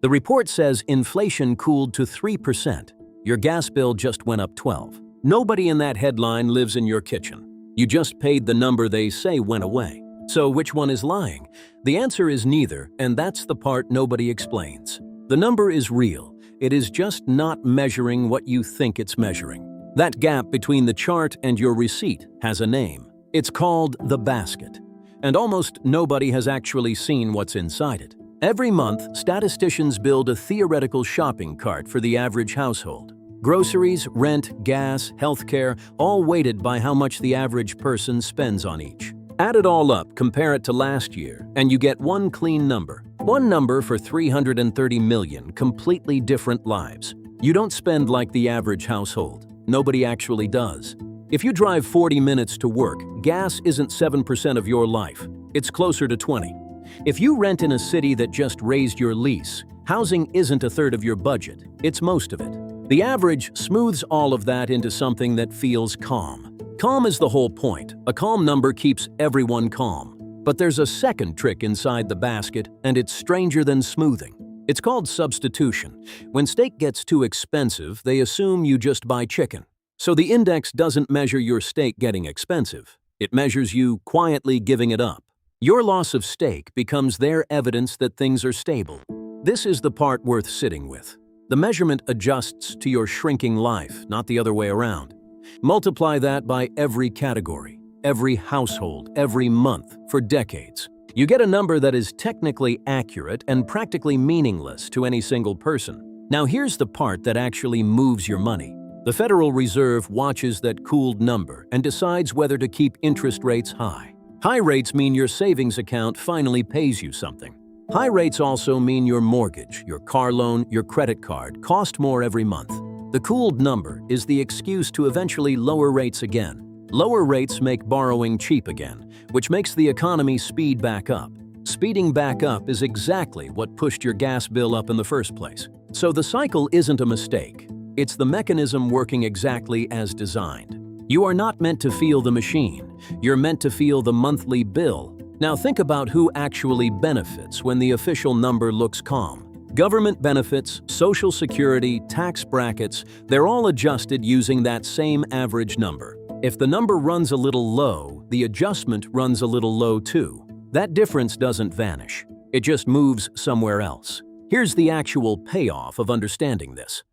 The report says inflation cooled to 3%. Your gas bill just went up 12. Nobody in that headline lives in your kitchen. You just paid the number they say went away. So which one is lying? The answer is neither, and that's the part nobody explains. The number is real. It is just not measuring what you think it's measuring. That gap between the chart and your receipt has a name. It's called the basket. And almost nobody has actually seen what's inside it. Every month, statisticians build a theoretical shopping cart for the average household. Groceries, rent, gas, healthcare, all weighted by how much the average person spends on each. Add it all up, compare it to last year, and you get one clean number. One number for 330 million completely different lives. You don't spend like the average household. Nobody actually does. If you drive 40 minutes to work, gas isn't 7% of your life. It's closer to 20. If you rent in a city that just raised your lease, housing isn't a third of your budget. It's most of it. The average smooths all of that into something that feels calm. Calm is the whole point. A calm number keeps everyone calm. But there's a second trick inside the basket, and it's stranger than smoothing. It's called substitution. When steak gets too expensive, they assume you just buy chicken. So the index doesn't measure your steak getting expensive. It measures you quietly giving it up. Your loss of steak becomes their evidence that things are stable. This is the part worth sitting with. The measurement adjusts to your shrinking life, not the other way around. Multiply that by every category, every household, every month, for decades. You get a number that is technically accurate and practically meaningless to any single person. Now here's the part that actually moves your money. The Federal Reserve watches that cooled number and decides whether to keep interest rates high. High rates mean your savings account finally pays you something. High rates also mean your mortgage, your car loan, your credit card cost more every month. The cooled number is the excuse to eventually lower rates again. Lower rates make borrowing cheap again, which makes the economy speed back up. Speeding back up is exactly what pushed your gas bill up in the first place. So the cycle isn't a mistake. It's the mechanism working exactly as designed. You are not meant to feel the machine. You're meant to feel the monthly bill. Now think about who actually benefits when the official number looks calm. Government benefits, Social Security, tax brackets, they're all adjusted using that same average number. If the number runs a little low, the adjustment runs a little low too. That difference doesn't vanish. It just moves somewhere else. Here's the actual payoff of understanding this.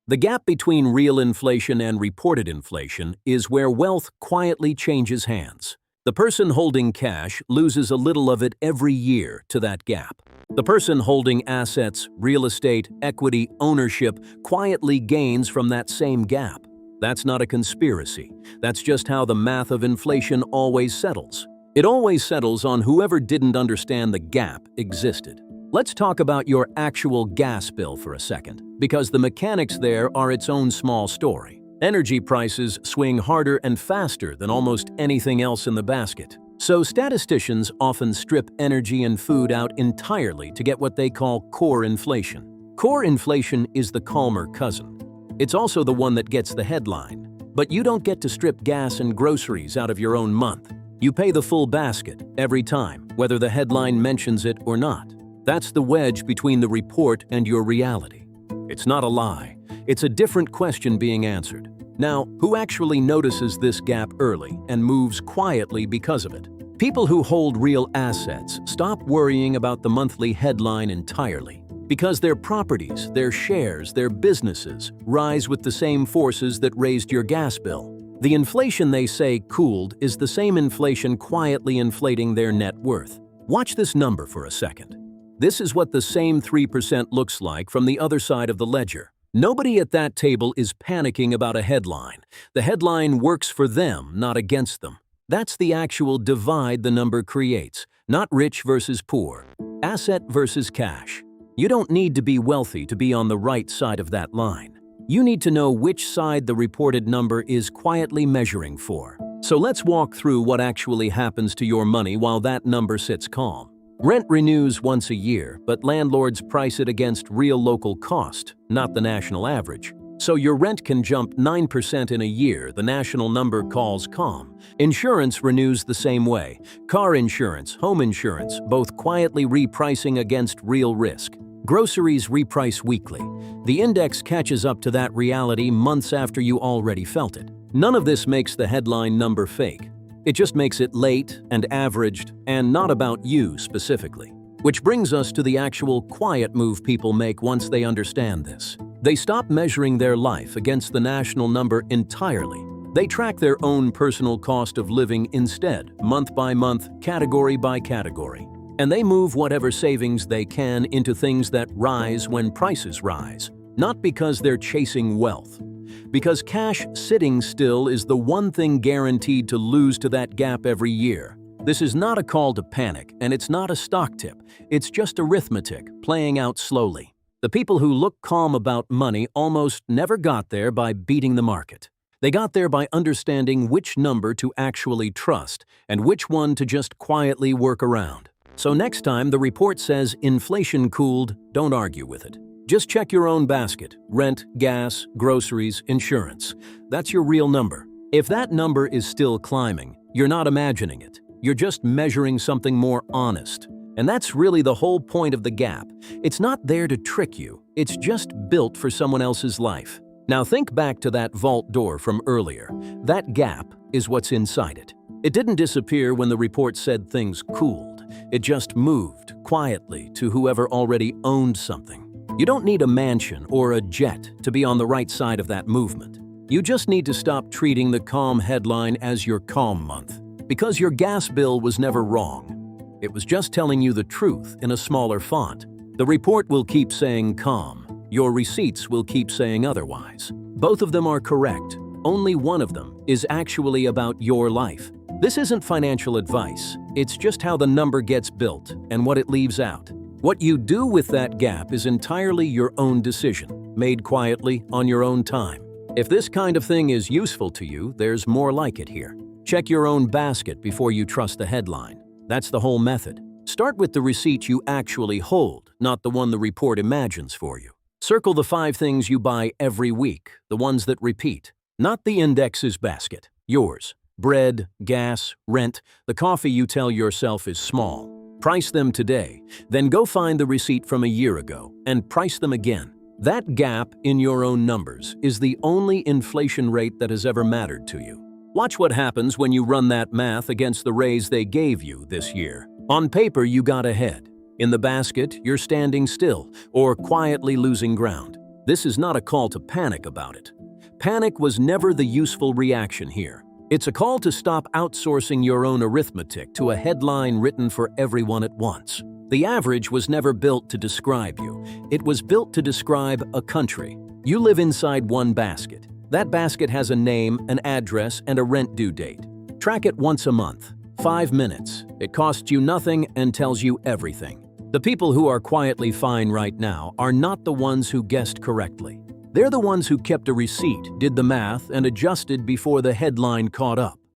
The gap between real inflation and reported inflation is where wealth quietly changes hands. The person holding cash loses a little of it every year to that gap. The person holding assets, real estate, equity, ownership quietly gains from that same gap. That's not a conspiracy. That's just how the math of inflation always settles. It always settles on whoever didn't understand the gap existed. Let's talk about your actual gas bill for a second, because the mechanics there are its own small story. Energy prices swing harder and faster than almost anything else in the basket. So statisticians often strip energy and food out entirely to get what they call core inflation. Core inflation is the calmer cousin. It's also the one that gets the headline. But you don't get to strip gas and groceries out of your own month. You pay the full basket every time, whether the headline mentions it or not. That's the wedge between the report and your reality. It's not a lie. It's a different question being answered. Now, who actually notices this gap early and moves quietly because of it? People who hold real assets stop worrying about the monthly headline entirely, because their properties, their shares, their businesses rise with the same forces that raised your gas bill. The inflation they say cooled is the same inflation quietly inflating their net worth. Watch this number for a second. This is what the same 3% looks like from the other side of the ledger. Nobody at that table is panicking about a headline. The headline works for them, not against them. That's the actual divide the number creates, not rich versus poor, asset versus cash. You don't need to be wealthy to be on the right side of that line. You need to know which side the reported number is quietly measuring for. So let's walk through what actually happens to your money while that number sits calm. Rent renews once a year, but landlords price it against real local cost, not the national average. So your rent can jump 9% in a year, the national number calls calm. Insurance renews the same way. Car insurance, home insurance, both quietly repricing against real risk. Groceries reprice weekly. The index catches up to that reality months after you already felt it. None of this makes the headline number fake. It just makes it late and averaged and not about you specifically. Which brings us to the actual quiet move people make once they understand this. They stop measuring their life against the national number entirely. They track their own personal cost of living instead, month by month, category by category. And they move whatever savings they can into things that rise when prices rise, not because they're chasing wealth. Because cash sitting still is the one thing guaranteed to lose to that gap every year. This is not a call to panic, and it's not a stock tip. It's just arithmetic, playing out slowly. The people who look calm about money almost never got there by beating the market. They got there by understanding which number to actually trust and which one to just quietly work around. So next time the report says inflation cooled, don't argue with it. Just check your own basket: rent, gas, groceries, insurance. That's your real number. If that number is still climbing, you're not imagining it. You're just measuring something more honest. And that's really the whole point of the gap. It's not there to trick you. It's just built for someone else's life. Now think back to that vault door from earlier. That gap is what's inside it. It didn't disappear when the report said things cooled. It just moved quietly to whoever already owned something. You don't need a mansion or a jet to be on the right side of that movement. You just need to stop treating the calm headline as your calm month. Because your gas bill was never wrong. It was just telling you the truth in a smaller font. The report will keep saying calm. Your receipts will keep saying otherwise. Both of them are correct. Only one of them is actually about your life. This isn't financial advice. It's just how the number gets built and what it leaves out. What you do with that gap is entirely your own decision, made quietly on your own time. If this kind of thing is useful to you, there's more like it here. Check your own basket before you trust the headline. That's the whole method. Start with the receipt you actually hold, not the one the report imagines for you. Circle the 5 things you buy every week, the ones that repeat. Not the index's basket, yours. Bread, gas, rent, the coffee you tell yourself is small. Price them today, then go find the receipt from a year ago and price them again. That gap in your own numbers is the only inflation rate that has ever mattered to you. Watch what happens when you run that math against the raise they gave you this year. On paper, you got ahead. In the basket, you're standing still or quietly losing ground. This is not a call to panic about it. Panic was never the useful reaction here. It's a call to stop outsourcing your own arithmetic to a headline written for everyone at once. The average was never built to describe you. It was built to describe a country. You live inside one basket. That basket has a name, an address, and a rent due date. Track it once a month. 5 minutes. It costs you nothing and tells you everything. The people who are quietly fine right now are not the ones who guessed correctly. They're the ones who kept a receipt, did the math, and adjusted before the headline caught up.